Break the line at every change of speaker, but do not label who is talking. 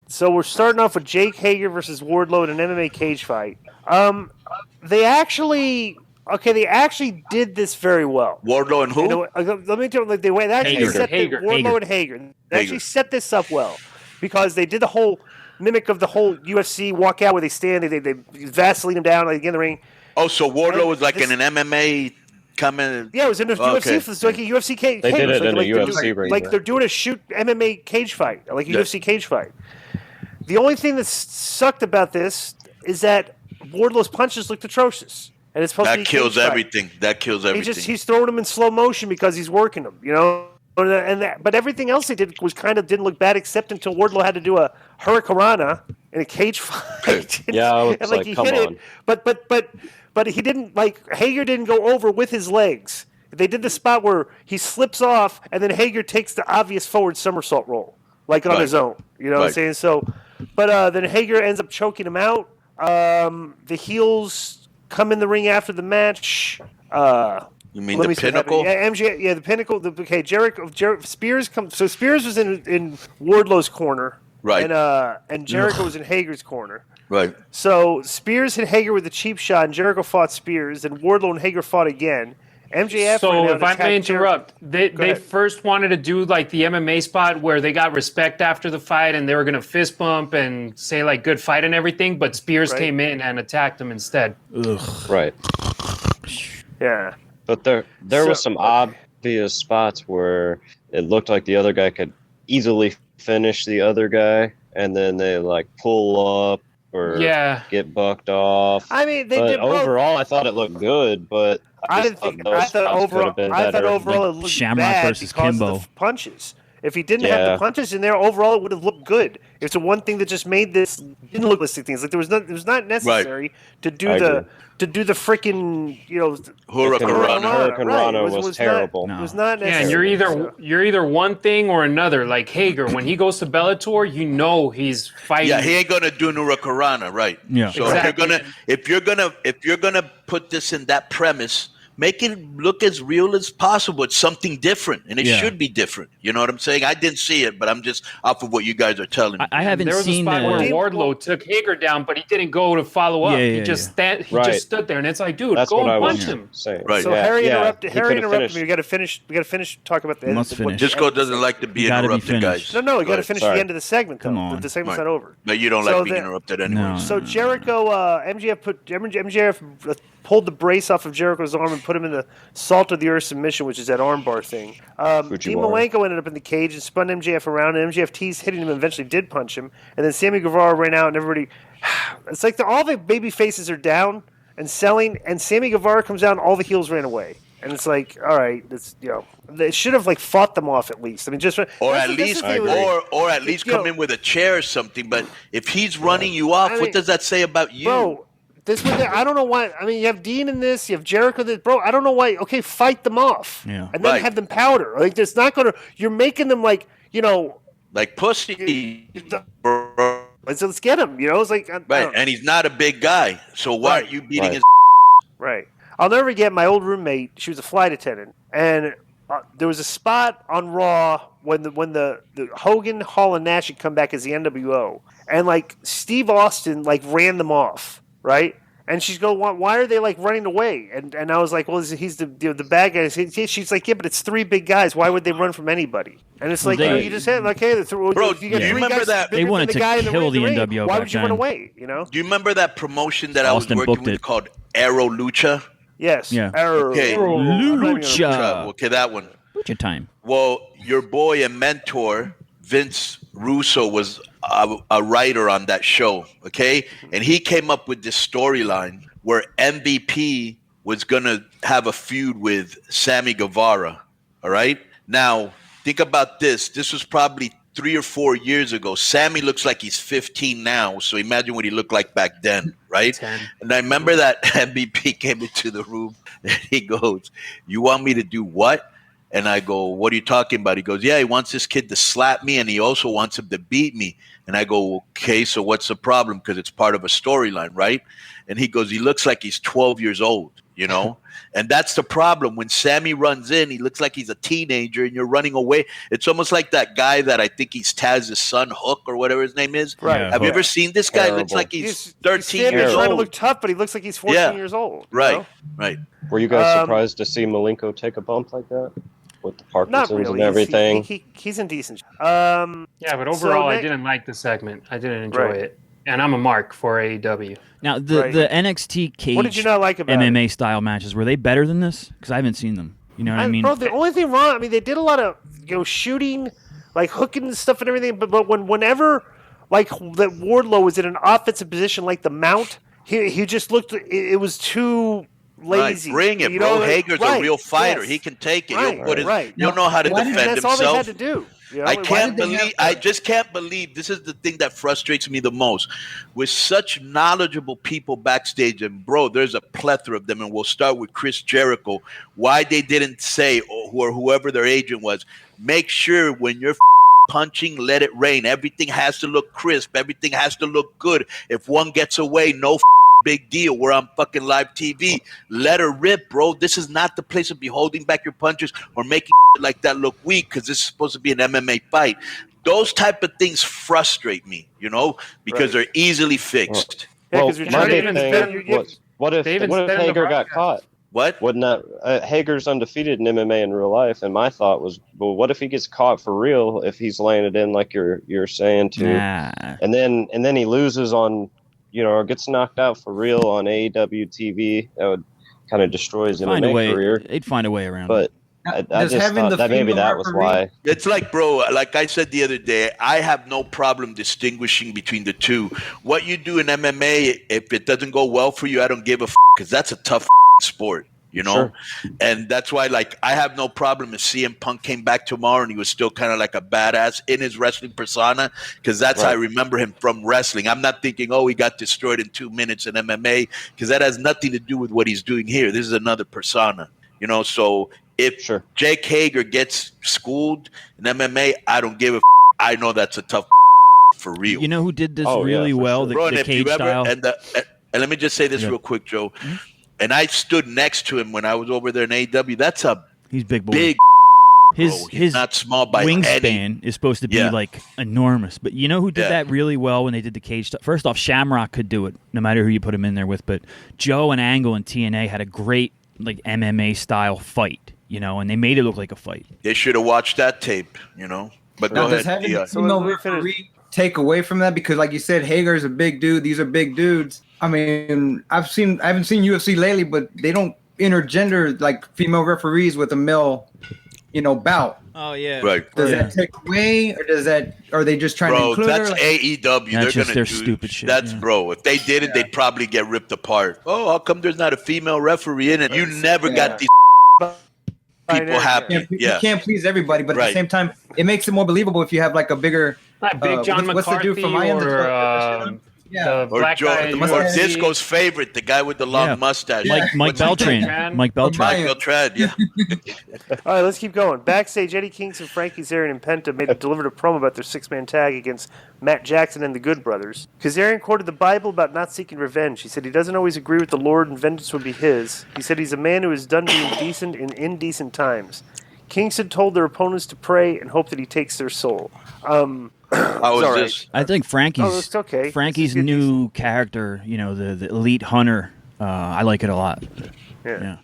So we're starting off with Jake Hager versus Wardlow in an MMA cage fight. They actually did this very well.
Wardlow and who?
You know, let me tell you, they actually set Wardlow and Hager. They actually set this up well because they did the whole mimic of the whole UFC walkout where they stand, they Vaseline them down, like in the ring.
Oh, so Wardlow was like in an MMA coming.
Yeah, it was in a UFC. It's like a UFC cage.
They did it in a UFC ring.
Like they're doing a shoot MMA cage fight, like a UFC cage fight. The only thing that sucked about this is that Wardlow's punches looked atrocious, and it's supposed to be
kills everything. That kills everything.
He's throwing them in slow motion because he's working them, you know. But everything else he did was didn't look bad, except until Wardlow had to do a hurricanrana in a cage fight.
Yeah,
and like he hit it, but he didn't, like, Hager didn't go over with his legs. They did the spot where he slips off, and then Hager takes the obvious forward somersault roll, like on his own. You know what I'm saying? So, but then Hager ends up choking him out. The heels come in the ring after the match.
You mean the Pinnacle?
Yeah, MJ. Yeah, the Pinnacle. Jericho. Spears comes. So Spears was in Wardlow's corner,
right?
And Jericho was in Hager's corner,
right?
So Spears hit Hager with a cheap shot, and Jericho fought Spears. Then Wardlow and Hager fought again. MJF.
So if I may interrupt, they first wanted to do like the MMA spot where they got respect after the fight, and they were gonna fist bump and say like good fight and everything. But Spears came in and attacked them instead.
Ugh. Right.
Yeah.
But there was some obvious spots where it looked like the other guy could easily finish the other guy, and then they like pull up or get bucked off.
I mean,
overall, I thought it looked good, but I thought
overall it looked
Shamrock
bad
versus
because
Kimbo.
of the punches. If he didn't have the punches in there, overall it would have looked good. It's the one thing that just made this didn't look listing things. Like it was not necessary to do the freaking, you know,
Hurricanrana was terrible.
It was not necessary.
Yeah, and you're either one thing or another. Like Hager, when he goes to Bellator, you know he's fighting.
Yeah, he ain't gonna do Hurricanrana, right?
Yeah.
So if you're gonna put this in that premise, make it look as real as possible. It's something different, and it should be different. You know what I'm saying? I didn't see it, but I'm just off of what you guys are telling me.
I haven't seen
there was a spot where Wardlow took Hager down, but he didn't go to follow up. He just stood there, and it's like, dude, go and punch him.
Right.
So Harry interrupted me. We got to finish. Talk about the end.
Disco doesn't like to be interrupted, guys.
No, we got to finish the end of the segment.
Come on,
the segment's not over.
But you don't like being interrupted anyway.
No.
So Jericho, MJF pulled the brace off of Jericho's arm and put him in the Salt of the Earth submission, which is that armbar thing. Dean Malenko ended up in the cage and spun MJF around, and MJF teased hitting him and eventually did punch him. And then Sammy Guevara ran out, and everybody... It's like all the baby faces are down and selling, and Sammy Guevara comes out, and all the heels ran away. And it's like, all right, they should have like fought them off at least. I mean,
or at least come in with a chair or something. But if he's running you off, what does that say about you?
Bro, I don't know why. I mean, you have Dean in this, you have Jericho. Bro, I don't know why. Okay, fight them off, and then have them powder. Like, it's not gonna. You're making them like, you know,
like pussy.
Let's get him. You know, it's like
and he's not a big guy, so why aren't you beating his?
Right. I'll never forget my old roommate. She was a flight attendant, and there was a spot on Raw when the Hogan, Hall, and Nash had come back as the NWO, and like Steve Austin like ran them off. Right, and she's going, why are they like running away? And I was like, well, he's the bad guy. She's like, yeah, but it's three big guys. Why would they run from anybody? And it's like, you just had like, hey,
bro, do you remember that
they wanted to kill the NWO?
Why would you run away? You know?
Do you remember that promotion that I was working with called Aero Lucha?
Yes.
Yeah.
Okay.
Lucha.
Okay, that one.
Lucha time.
Well, your boy and mentor Vince Russo was a writer on that show, okay? And he came up with this storyline where MVP was going to have a feud with Sammy Guevara, all right? Now, think about this. This was probably 3 or 4 years ago. Sammy looks like he's 15 now, so imagine what he looked like back then, right?
10.
And I remember that MVP came into the room, and he goes, you want me to do what? And I go, what are you talking about? He goes, yeah, he wants this kid to slap me, and he also wants him to beat me. And I go, okay, so what's the problem? Because it's part of a storyline, right? And he goes, he looks like he's 12 years old. And that's the problem. When Sammy runs in, he looks like he's a teenager and you're running away. It's almost like that guy that I think he's Taz's son, Hook, or whatever his name is.
Right.
Have you ever seen this guy? Looks like he's 13 years
trying to
old.
look tough, but he looks like he's 14 years old.
Right.
Were you guys surprised to see Malenko take a bump like that? With the Parkinson's
not really.
and everything?
He's in decent.
Yeah, but overall, I didn't like the segment. I didn't enjoy it. And I'm a mark for AEW.
Now, the NXT cage
what did you not like about
MMA style matches, were they better than this? Because I haven't seen them. You know what I mean?
Bro, the only thing wrong, they did a lot of shooting, like hooking and stuff and everything, but whenever like that Wardlow was in an offensive position like the mount, he just looked, it was too lazy.
Right. Bring it, bro. Hager's a real fighter. Yes. He can take it. He'll know how to defend himself.
That's all they had to do.
I just can't believe this is the thing that frustrates me the most. With such knowledgeable people backstage, and bro, there's a plethora of them, and we'll start with Chris Jericho. Why they didn't say, or whoever their agent was, make sure when you're punching, let it rain. Everything has to look crisp. Everything has to look good. If one gets away, no big deal. We're on fucking live TV. Let her rip, bro. This is not the place to be holding back your punches or making like that look weak because this is supposed to be an MMA fight. Those type of things frustrate me, because they're easily fixed.
What if Hager got caught?
What?
Wouldn't that Hager's undefeated in MMA in real life, and my thought was, well, what if he gets caught for real if he's laying it in like you're saying to, and then he loses on, or gets knocked out for real on AEW TV, that would kind of destroy his MMA career.
They'd find a way around
but
it.
I just thought that maybe that was why.
It's like, bro, like I said the other day, I have no problem distinguishing between the two. What you do in MMA, if it doesn't go well for you, I don't give a because that's a tough sport.
Sure.
And that's why, I have no problem if CM Punk came back tomorrow and he was still kind of like a badass in his wrestling persona, because that's how I remember him from wrestling. I'm not thinking, he got destroyed in 2 minutes in MMA, because that has nothing to do with what he's doing here. This is another persona, so if Jake Hager gets schooled in MMA, I don't give a I know that's a tough for real.
You know who did this really well?
Bro,
the cage style?
And let me just say this real quick, Joe. Mm-hmm. And I stood next to him when I was over there in AEW. That's he's big boy. Big
his
not small by
wingspan is supposed to be enormous. But you know who did that really well when they did the cage stuff? First off, Shamrock could do it, no matter who you put him in there with. But Joe and Angle and TNA had a great MMA style fight, and they made it look like a fight.
They should have watched that tape, But go ahead.
Take away from that, because like you said, Hager's a big dude. These are big dudes. I haven't seen UFC lately, but they don't intergender female referees with a male, bout.
Oh yeah,
right.
Does that take away, or are they just trying to include
that's
her?
AEW.
That's
They're
their stupid shit.
That's bro. If they did it, they'd probably get ripped apart. Oh, how come there's not a female referee in it? You never got these people happy.
You can't please everybody, but at the same time, it makes it more believable if you have a bigger.
Big John McCarthy, what's the dude from my
or Disco's favorite, the guy with the long mustache.
Mike Beltran. Mike Beltran,
yeah.
All right, let's keep going. Backstage, Eddie Kingston, Frankie Kazarian, and Penta delivered a promo about their six-man tag against Matt Jackson and the Good Brothers. Kazarian quoted the Bible about not seeking revenge. He said he doesn't always agree with the Lord and vengeance would be his. He said he's a man who is done being decent in indecent times. Kingston told their opponents to pray and hope that he takes their soul.
How is this?
I think Frankie's
okay.
Frankie's new character, the elite hunter. I like it a lot.
Yeah.